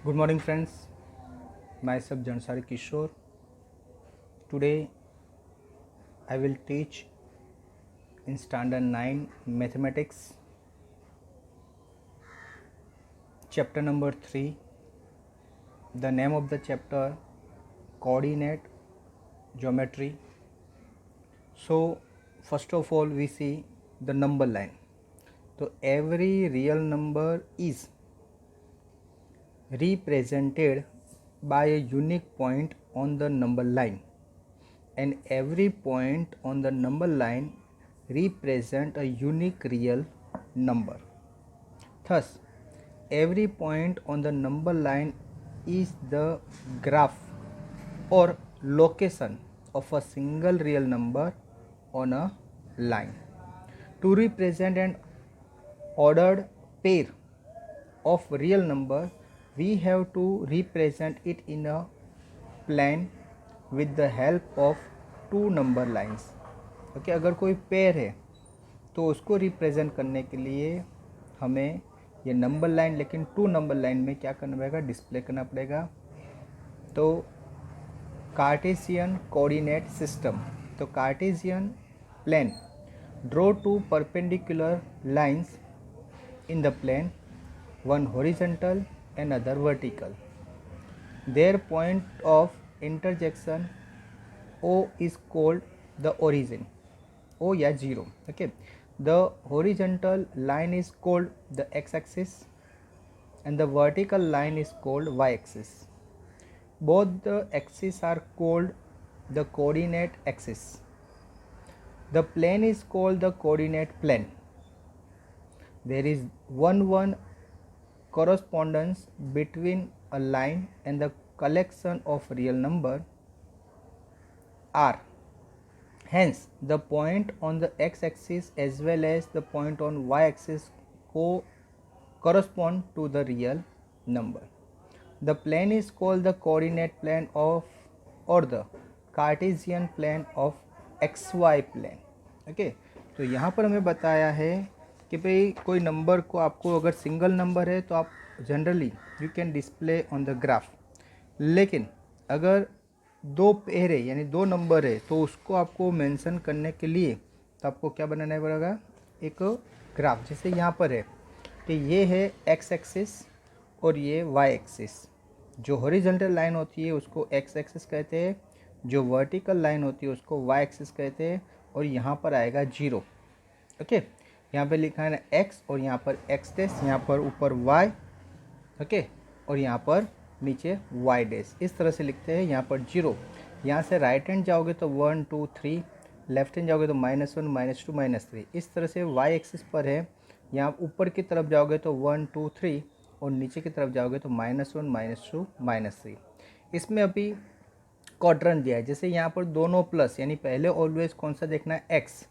Good morning, friends. Myself Jansari Kishore. Today I will teach in Standard 9 Mathematics, chapter number 3. The name of the chapter Coordinate Geometry. So, first of all, we see the number line. So, every real number is represented by a unique point on the number line, and every point on the number line represent a unique real number. Thus, every point on the number line is the graph or location of a single real number on a line. To represent an ordered pair of real number, we have to represent it in a plane with the help of two number lines. Okay, अगर कोई pair है तो उसको represent करने के लिए हमें ये नंबर लाइन, लेकिन टू नंबर लाइन में क्या करना पड़ेगा, डिस्प्ले करना पड़ेगा. तो कार्टेशियन कोऑर्डिनेट सिस्टम. तो Cartesian plane, draw two perpendicular lines in the plane, one horizontal and other vertical. Their point of intersection O is called the origin, O या 0. Okay, the horizontal line is called the x-axis and the vertical line is called y-axis. Both the axes are called the coordinate axis. The plane is called the coordinate plane. There is one correspondence between a line and the collection of real number R. Hence, the point on the x-axis as well as the point on y-axis correspond to the real number. The plane is called the coordinate plane of or the Cartesian plane of xy plane. Okay, तो यहाँ पर हमें बताया है कि भाई कोई number को आपको अगर सिंगल नंबर है तो आप generally you can display on the graph, लेकिन अगर दो पेयर है यानी दो नंबर है तो उसको आपको मेंशन करने के लिए तो आपको क्या बनाना पड़ेगा, एक ग्राफ. जैसे यहाँ पर है कि ये है एक्स एक्सिस और ये वाई एक्सिस. जो हॉरिजॉन्टल लाइन होती है उसको एक्स एक्सिस कहते हैं, जो वर्टिकल लाइन होती है उसको वाई एक्सिस कहते हैं, और यहाँ पर आएगा 0. ओके, यहाँ पे लिखा है ना x और यहाँ पर x डैश, यहाँ पर ऊपर y. ओके, और यहाँ पर नीचे y डैश. इस तरह से लिखते हैं. यहाँ पर 0. यहाँ से राइट हैंड जाओगे तो 1 2 3, लेफ्ट हैंड जाओगे तो -1 -2 -3. इस तरह से y एक्सिस पर है. यहाँ ऊपर की तरफ जाओगे तो 1 2 3 और नीचे की तरफ जाओगे तो -1 -2 -3. इसमें अभी क्वाड्रेंट दिया है. जैसे यहाँ पर दोनों प्लस, यानी पहले ऑलवेज कौन सा देखना है, x.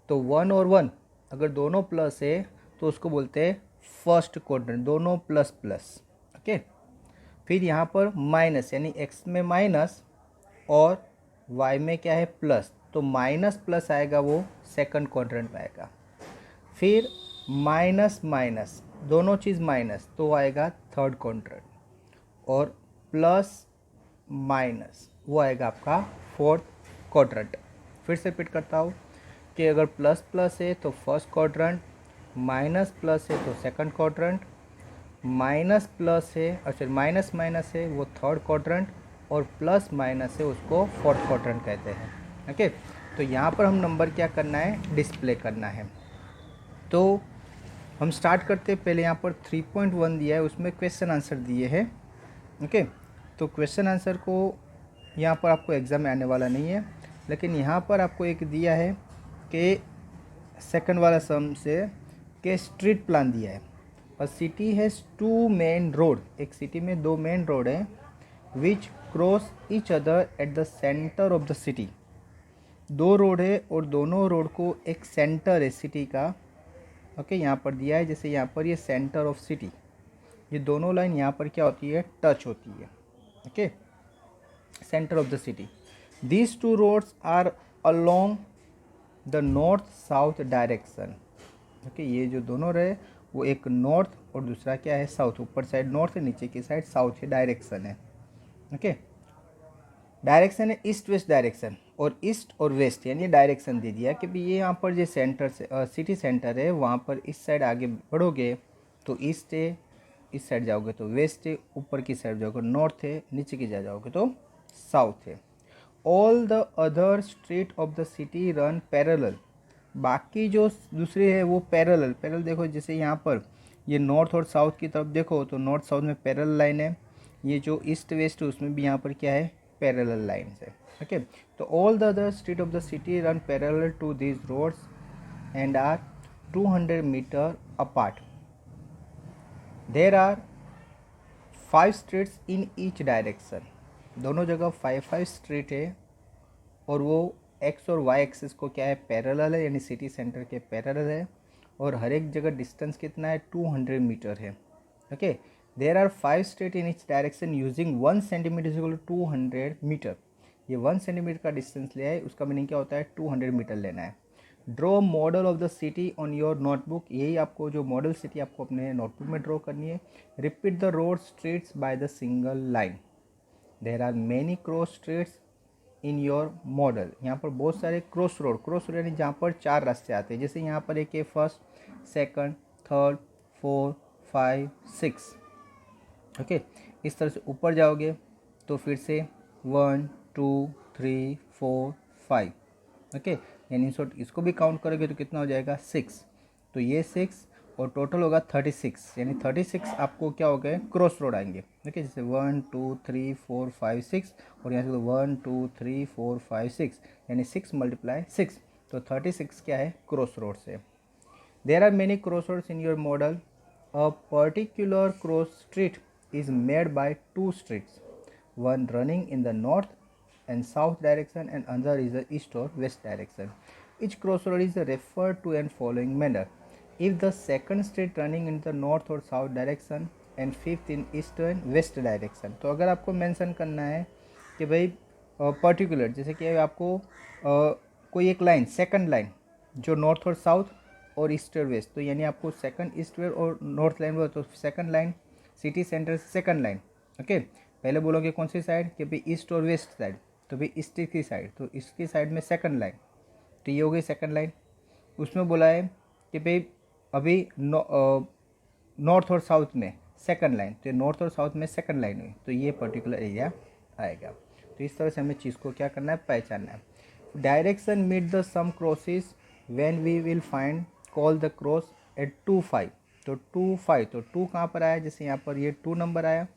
तो 1 और 1 अगर दोनों प्लस है तो उसको बोलते हैं फर्स्ट क्वाड्रेंट, दोनों प्लस प्लस. ओके, फिर यहाँ पर माइनस, यानी x में माइनस और y में क्या है, प्लस. तो माइनस प्लस आएगा वो सेकंड क्वाड्रेंट में आएगा. फिर माइनस माइनस, दोनों चीज़ माइनस, तो वो आएगा थर्ड क्वाड्रेंट. और प्लस माइनस वो आएगा आपका फोर्थ क्वाड्रेंट. फिर से रिपीट करता हूँ कि अगर प्लस प्लस है तो फर्स्ट क्वाड्रेंट, माइनस प्लस है तो सेकंड क्वाड्रेंट, माइनस प्लस है अच्छा माइनस माइनस है वो थर्ड क्वाड्रेंट, और प्लस माइनस है उसको फोर्थ क्वाड्रेंट कहते हैं. ओके, तो यहाँ पर हम नंबर क्या करना है, डिस्प्ले करना है. तो हम स्टार्ट करते हैं. पहले यहाँ पर 3.1 दिया है, उसमें क्वेश्चन आंसर दिए हैं. ओके, तो क्वेश्चन आंसर को यहाँ पर आपको एग्ज़ाम में आने वाला नहीं है, लेकिन यहाँ पर आपको एक दिया है कि सेकंड वाला सम से कि स्ट्रीट प्लान दिया है. और सिटी हैज़ 2 मेन रोड, एक सिटी में 2 मेन रोड हैं, विच cross each other at the centre of the city. 2 road है और दोनों रोड को एक सेंटर है सिटी का. ओके, यहाँ पर दिया है. जैसे यहाँ पर ये सेंटर ऑफ सिटी, ये दोनों लाइन यहाँ पर क्या होती है, टच होती है. Okay, centre of the city. These 2 roads are along the north south direction. Okay, ये जो दोनों रहे वो एक नॉर्थ और दूसरा क्या है साउथ। ऊपर साइड नॉर्थ है, नीचे की साइड साउथ है, डायरेक्शन है। ओके, डायरेक्शन है ईस्ट वेस्ट डायरेक्शन, और ईस्ट और वेस्ट यानी डायरेक्शन दे दिया कि भाई ये यहाँ पर जो सेंटर से सिटी सेंटर है वहाँ पर इस साइड आगे बढ़ोगे तो ईस्ट है, इस साइड जाओगे तो वेस्ट है, ऊपर की साइड जाओगे नॉर्थ है, नीचे की साइड जाओगे तो साउथ है। All the other street of the city run parallel, बाकी जो दूसरे है वो पैरेलल। पैरेलल देखो जैसे यहाँ पर ये नॉर्थ और साउथ की तरफ देखो तो नॉर्थ साउथ में पैरेलल लाइन है, ये जो ईस्ट वेस्ट है उसमें भी यहाँ पर क्या है पैरेलल लाइन्स है। ओके, तो all the other street of the city run parallel to this roads and are 200 metre apart. There are 5 streets in each direction, दोनों जगह 5 स्ट्रीट है और वो एक्स और वाई एक्सिस को क्या है पैरेलल है, यानी सिटी सेंटर के पैरेलल है, और हर एक जगह डिस्टेंस कितना है 200 मीटर है। Okay, there are 5 street in each direction using 1 centimetre is equal to 200 metre. ये 1 सेंटीमीटर का डिस्टेंस लिया है, उसका मीनिंग क्या होता है 200 मीटर लेना है। Draw model of the city on your notebook, यही आपको जो मॉडल सिटी आपको अपने नोटबुक में ड्रॉ करनी है। Repeat the road streets by the single line. There are many cross streets in your model, यहाँ पर बहुत सारे क्रॉस रोड यानी जहाँ पर 4 रास्ते आते हैं, जैसे यहाँ पर एक है फर्स्ट, सेकंड, थर्ड, 4, 5, 6। ओके, इस तरह से ऊपर जाओगे तो फिर से 1, 2, 3, 4, 5। ओके, यानी शॉर्ट इसको भी काउंट करोगे तो कितना हो जाएगा 6, तो ये 6 और टोटल होगा 36, यानी 36 आपको क्या हो गए क्रॉस रोड आएंगे। ओके, जैसे 1, 2, 3, 4, 5, 6 और यहाँ से 1, 2, 3, 4, 5, 6 यानी 6 × 6, तो 36 क्या है क्रॉस रोड से। There are many cross roads in your model. A particular cross street is made by 2 streets, one running in the north and south direction and another is the east or west direction. Each crossroad is referred to in following manner. If the second street running in the north or south direction and fifth in east and west direction, तो अगर आपको mention करना है कि भाई particular जैसे कि आपको कोई एक लाइन सेकंड लाइन जो नॉर्थ और साउथ और ईस्ट और वेस्ट, तो यानी आपको सेकंड ईस्ट वेस्ट और नॉर्थ लाइन वो, तो सेकंड लाइन सिटी सेंटर से सेकंड लाइन। ओके, पहले बोलोगे कौन सी साइड कि भाई ईस्ट और वेस्ट साइड, तो भाई ईस्ट की साइड, तो ईस्ट की साइड में सेकंड लाइन, तो ये हो गई सेकंड लाइन। उसमें बोला है कि भाई अभी नॉर्थ और साउथ में सेकंड लाइन, तो नॉर्थ और साउथ में सेकंड लाइन हुई, तो ये पर्टिकुलर एरिया आएगा। तो इस तरह से हमें चीज़ को क्या करना है पहचानना है। Direction meet the some crosses when we will find call the cross at 2, 5, तो 2, 5, तो 2 कहाँ पर आया, जैसे यहाँ पर ये 2 नंबर आया,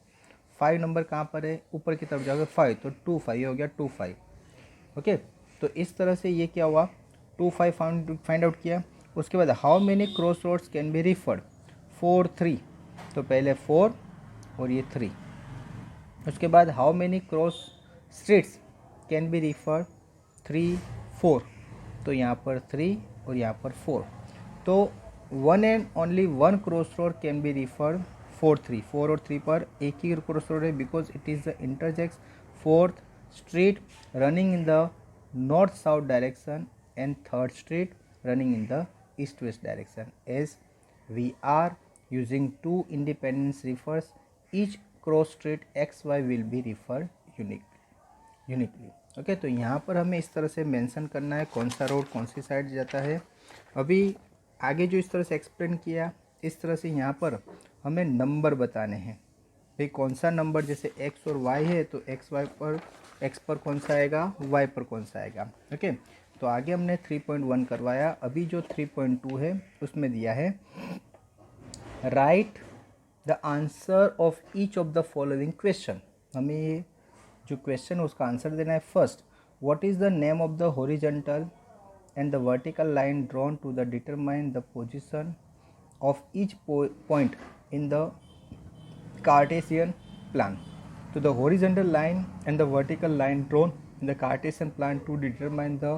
5 नंबर कहाँ पर है ऊपर की तरफ जाओगे 5, तो 2, 5 ये हो गया 2, 5। ओके, तो इस तरह से ये क्या हुआ 2, 5 फाइंड आउट किया। उसके बाद how many cross roads can be referred 4, 3, तो पहले 4 और ये 3। उसके बाद how many cross streets can be referred 3, 4, तो यहाँ पर 3 और यहाँ पर 4, तो 1 and only 1 cross road can be referred 4, 3, 4 और 3 पर एक ही क्रॉस रोड है because it is the intersects 4th street running in the north south direction and 3rd street running in the east west direction. As we are using 2 independence refers each cross street XY will be referred uniquely. Okay, तो यहाँ पर हमें इस तरह से mention करना है कौन सा रोड कौन सी साइड जाता है। अभी आगे जो इस तरह से एक्सप्लेन किया, इस तरह से यहाँ पर हमें नंबर बताने हैं भाई कौन सा नंबर, जैसे x और y है तो x पर कौन सा आएगा, y पर कौन सा आएगा। ओके, तो आगे हमने 3.1 करवाया, अभी जो 3.2 है उसमें दिया है right the answer of each of the following question. हमें ये जो क्वेश्चन है उसका आंसर देना है। First, what is the name of the horizontal and the vertical line drawn to determine the position of each point in the Cartesian plan. So the horizontal line and the vertical line drawn in the Cartesian plan to determine the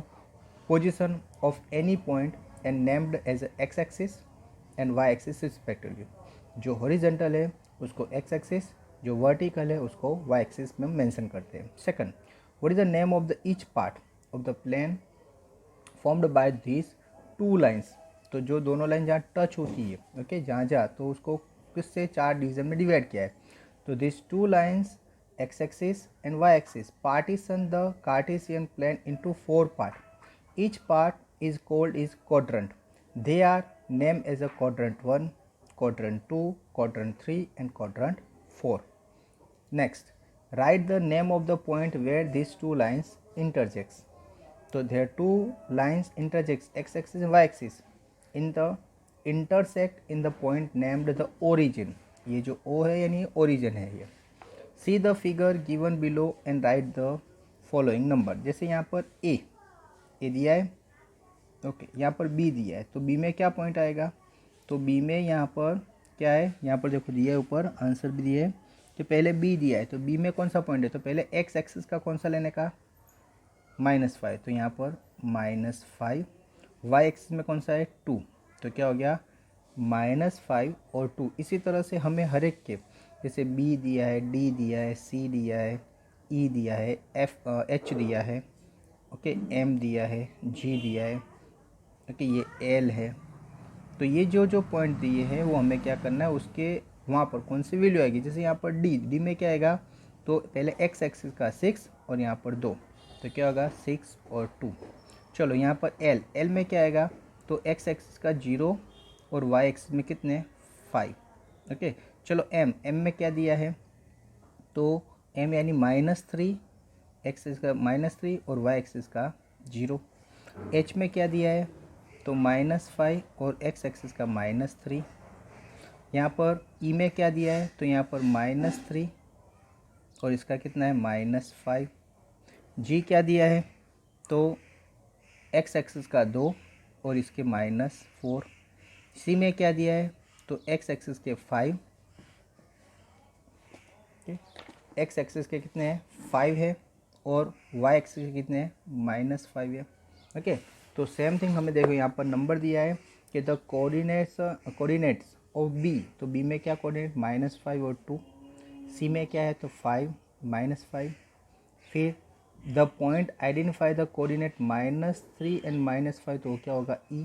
position of any point and named as x-axis and y-axis respectively. जो horizontal है उसको x-axis, जो vertical है उसको y-axis में mention करते हैं। Second, what is the name of the each part of the plane formed by this 2 lines, तो जो दोनों लाइन जहाँ टच होती है ओके जहाँ तो उसको किससे 4 डिवीजन में डिवाइड किया है। तो this 2 lines x axis and y axis partition the Cartesian plane into 4 part. Each part is called is quadrant. They are name as a quadrant 1, quadrant 2, quadrant 3 and quadrant 4. Next, write the name of the point where these two lines intersects. So there are two lines intersects x-axis and y-axis. In the intersect in the point named the origin. ये जो O है यानी origin है ये. See the figure given below and write the following number. जैसे यहाँ पर A दिया है, ओके यहाँ पर B दिया है, तो B में क्या पॉइंट आएगा, तो B में यहाँ पर क्या है, यहाँ पर देखो दिया है, ऊपर आंसर भी दिया है कि पहले B दिया है, तो B में कौन सा पॉइंट है, तो पहले x एक्सिस का कौन सा लेने का, -5, तो यहाँ पर -5, y एक्सिस में कौन सा है 2, तो क्या हो गया -5 और 2। इसी तरह से हमें हर एक के जैसे B दिया है, D दिया है, C दिया है, E दिया है, H दिया है, ओके M दिया है, G दिया है, ओके ये L है, तो ये जो जो पॉइंट दिए हैं वो हमें क्या करना है, उसके वहाँ पर कौन सी वैल्यू आएगी। जैसे यहाँ पर डी में क्या आएगा, तो पहले x एक्सिस का 6 और यहाँ पर 2, तो क्या होगा 6 और 2। चलो यहाँ पर L में क्या आएगा, तो x एक्सिस का 0 और y एक्सिस में कितने 5, ओके। चलो M में क्या दिया है, तो M यानी -3, x एक्सिस का -3 और y एक्सिस का 0। H में क्या दिया है, तो -5 और x एक्सिस का -3। यहाँ पर E में क्या दिया है, तो यहाँ पर -3 और इसका कितना है -5। G क्या दिया है, तो x एक्सिस का 2 और इसके -4। C में क्या दिया है, तो x एक्सिस के 5, x एक्सिस के कितने हैं 5 है और y एक्सिस के कितने हैं -5 है, ओके। तो सेम थिंग हमें देखो यहाँ पर नंबर दिया है कि द कोऑर्डिनेट्स ऑफ B, तो B में क्या कोऑर्डिनेट -5 और 2, C में क्या है तो 5 -5। फिर the point identify the coordinate -3 and -5, तो क्या होगा E।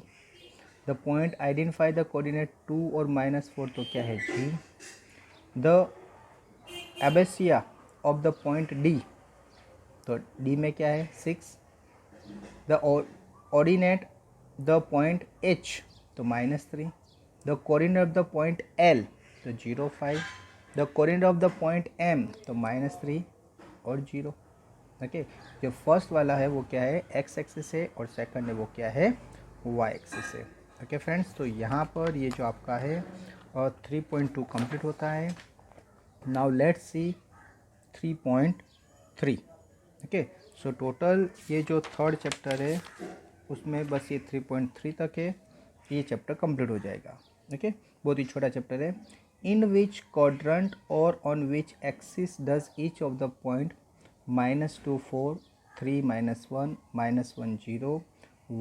The point identify the coordinate 2 और -4, तो क्या है G। The abscissa of the point D, तो D में क्या है 6। The ordinate the point H, तो -3। The coordinate of the point L, तो 0 5। The coordinate of the point M, तो -3 और 0, ओके। जो फर्स्ट वाला है वो क्या है x एक्सिस है और सेकंड है वो क्या है y एक्सिस है, ओके फ्रेंड्स। तो यहाँ पर ये जो आपका है और 3.2 कंप्लीट होता है। Now let's see 3.3, okay. So total ये जो थर्ड चैप्टर है उसमें बस ये 3.3 तक है, ये चैप्टर कंप्लीट हो जाएगा, ओके। बहुत ही छोटा चैप्टर है। In which quadrant or on which axis does each of the point -2 4 3 -1 -1 0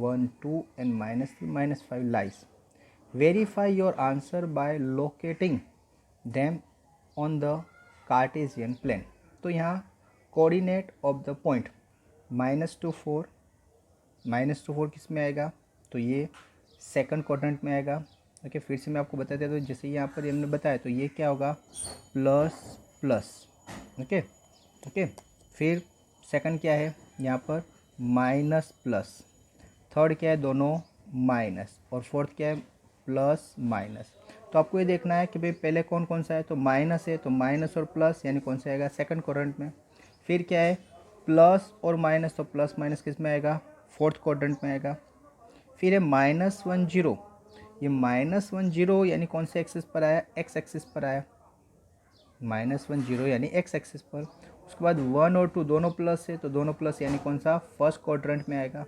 1 2 and -3 -5 lies. Verify your answer by locating them on the Cartesian plane. तो यहाँ कोऑर्डिनेट ऑफ द पॉइंट -2 4 किस में आएगा, तो ये सेकंड क्वाड्रेंट में आएगा, ओके। फिर से मैं आपको बता देता हूँ, तो जैसे यहाँ पर हमने बताया तो ये क्या होगा ++, ओके ओके। फिर सेकंड क्या है यहाँ पर -+, थर्ड क्या है दोनों माइनस, और फोर्थ क्या है +-। तो आपको ये देखना है कि भाई पहले कौन कौन सा है, तो माइनस है, तो माइनस और प्लस यानी कौन सा आएगा सेकंड क्वाड्रेंट में। फिर क्या है प्लस और माइनस, तो प्लस माइनस किस में आएगा फोर्थ क्वाड्रेंट में आएगा। फिर है -1 0, ये -1 0 यानी कौन से एक्सिस पर आया, एक्स एक्सिस पर आया, -1 0 यानी एक्स एक्सिस पर। उसके बाद 1 और 2 दोनों प्लस है, तो दोनों प्लस यानी कौन सा फर्स्ट क्वाड्रेंट में आएगा।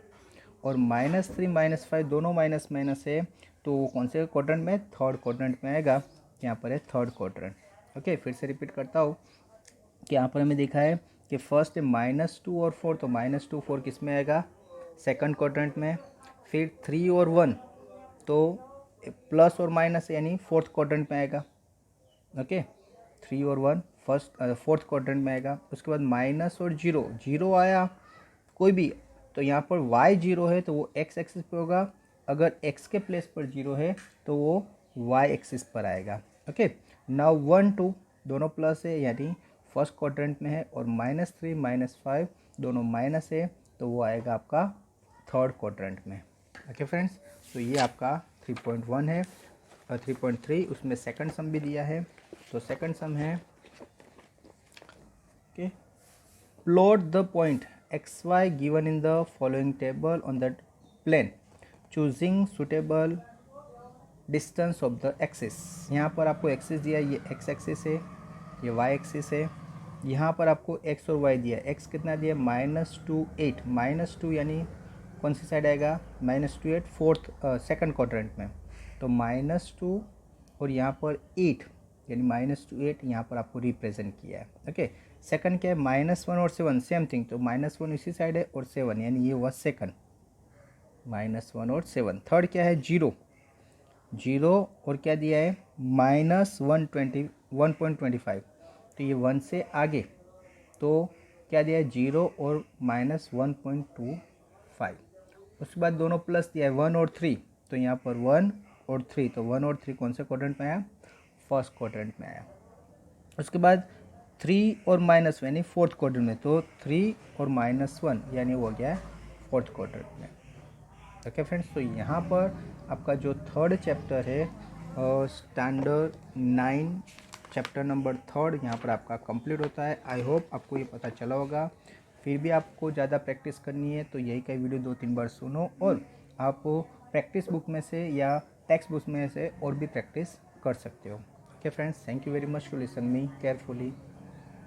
और -3 -5 दोनों माइनस माइनस है, तो कौन से क्वाड्रेंट में थर्ड क्वाड्रेंट में आएगा, यहाँ पर है थर्ड क्वाड्रेंट, ओके। फिर से रिपीट करता हूँ कि यहाँ पर हमें देखा है कि फर्स्ट है -2 और 4, तो -2 4 किस में आएगा सेकंड क्वाड्रेंट में। फिर 3 और 1 तो प्लस और माइनस यानी फोर्थ क्वाड्रेंट में आएगा, ओके। 3 और 1 फोर्थ क्वाड्रेंट में आएगा। उसके बाद माइनस और 0 आया कोई भी, तो यहाँ पर y 0 है तो वो x एक्सिस पर होगा, अगर x के प्लेस पर 0 है तो वो y एक्सिस पर आएगा, ओके। नाउ 1 2 दोनों प्लस है यानी फर्स्ट क्वाड्रेंट में है, और -3 -5 दोनों माइनस है, तो वो आएगा आपका थर्ड क्वाड्रेंट में। ओके फ्रेंड्स, तो ये आपका 3.1 है और 3.3 उसमें सेकंड सम भी दिया है। तो सेकंड सम है okay, plot the point xy given in the following table on the plane choosing suitable distance of the axis. यहाँ पर आपको एक्सिस दिया है, ये एक्स एक्सिस है, ये वाई एक्सिस है। यहाँ पर आपको एक्स और वाई दिया है, एक्स कितना दिया -2 8, -2 यानी कौन सी साइड आएगा -2 8 फोर्थ सेकंड क्वाड्रेंट में, तो -2 और यहाँ पर 8 यानी -2 8 यहाँ पर आपको रिप्रेजेंट किया है। ओके, सेकंड क्या है -1 और 7 सेम थिंग, तो -1 इसी साइड है और 7 यानी ये हुआ सेकंड, -1 और 7। थर्ड क्या है 0 और क्या दिया है -1.25, तो ये 1 से आगे, तो क्या दिया है 0 और -1.25। उसके बाद दोनों प्लस दिया है 1 और 3, तो यहाँ पर 1 और 3, तो 1 और 3 कौन से क्वाड्रेंट में आया, फर्स्ट क्वाड्रेंट में आया। उसके बाद 3 और -1 यानी फोर्थ क्वाड्रेंट में, तो 3 और -1 यानी हो गया फोर्थ क्वाड्रेंट में। ओके फ्रेंड्स, तो यहाँ पर आपका जो थर्ड चैप्टर है स्टैंडर्ड 9 चैप्टर नंबर 3 यहाँ पर आपका कंप्लीट होता है। आई होप आपको ये पता चला होगा। फिर भी आपको ज़्यादा प्रैक्टिस करनी है तो यही का वीडियो 2-3 बार सुनो, और आप प्रैक्टिस बुक में से या टेक्स्ट बुक में से और भी प्रैक्टिस कर सकते हो। Okay friends, thank you very much to listen me carefully.